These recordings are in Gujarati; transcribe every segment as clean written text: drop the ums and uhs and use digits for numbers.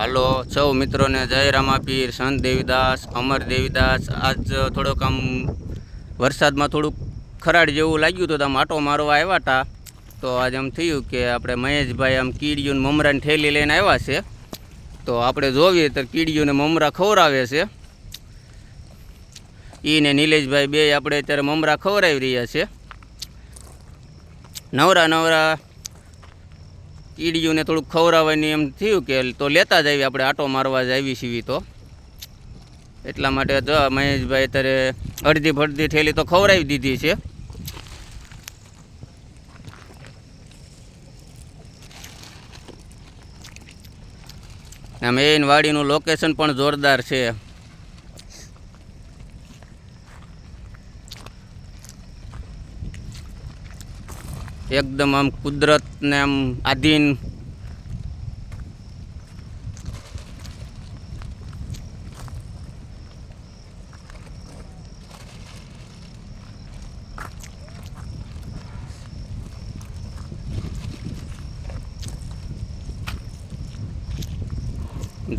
હાલો સૌ મિત્રોને જય રામાપીર, સંત દેવીદાસ, અમર દેવીદાસ। આજ થોડોક આમ વરસાદમાં થોડુંક ખરાડ જેવું લાગ્યું તો આમ આટો મારવા આવ્યા હતા। તો આજ એમ થયું કે આપણે મહેશભાઈ આમ કીડીયું મમરાની થેલી લઈને આવ્યા છે। તો આપણે જોઈએ તો કીડીયુંને મમરા ખવડાવે છે। ઈને નિલેશભાઈ બે આપણે અત્યારે મમરા ખવડાવી રહ્યા છે। નવરા નવરા કીડીયુંને થોડુંક ખવડાવવાની એમ થયું કે તો લેતા જ આવી, આપણે આટો મારવા જ આવી છીએ। તો એટલા માટે જો મહેશભાઈ અત્યારે અડધી ફડધી થેલી તો ખવડાવી દીધી છે। મેઇન વાડીનું લોકેશન પણ જોરદાર છે। એકદમ આમ કુદરતને આમ આધીન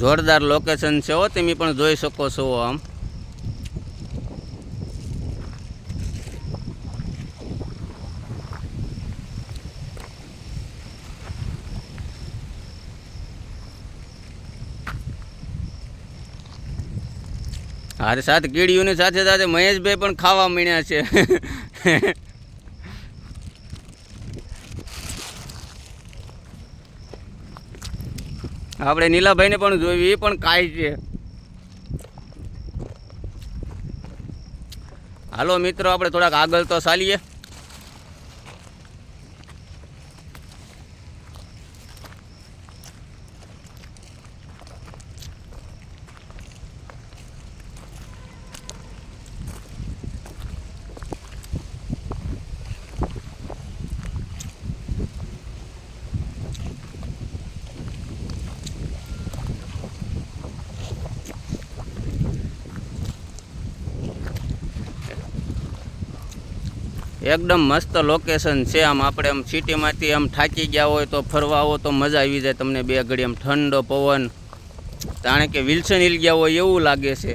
જોરદાર લોકેશન છે હો, તમે પણ જોઈ શકો છો। આમ હારે સાથે કીડીઓની સાથે સાથે મહેશભાઈ પણ ખાવા માંડ્યા છે। આપણે નીલાભાઈને પણ જોયું, એ પણ ખાય છે। હાલો મિત્રો, આપણે થોડાક આગળ તો ચાલીએ। એકદમ મસ્ત લોકેશન છે। આમ આપણે આમ સિટીમાંથી આમ થાકી ગયા હોય તો ફરવા આવો તો મજા આવી જાય તમને। બે ઘડી આમ ઠંડો પવન, જાણે કે વિલ્સન હિલ ગયા હોય એવું લાગે છે।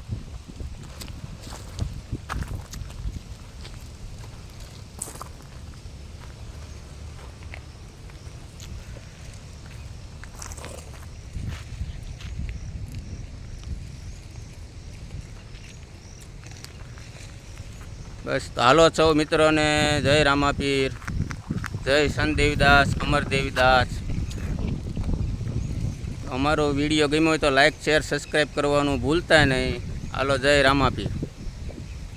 બસ તો હાલો સૌ મિત્રોને જય રામાપીર, જય સંત દેવીદાસ, અમર દેવીદાસ। અમારો વિડીયો ગમ્યો હોય તો લાઈક, શેર, સબસ્ક્રાઈબ કરવાનું ભૂલતા નહીં। હાલો જય રામાપીર।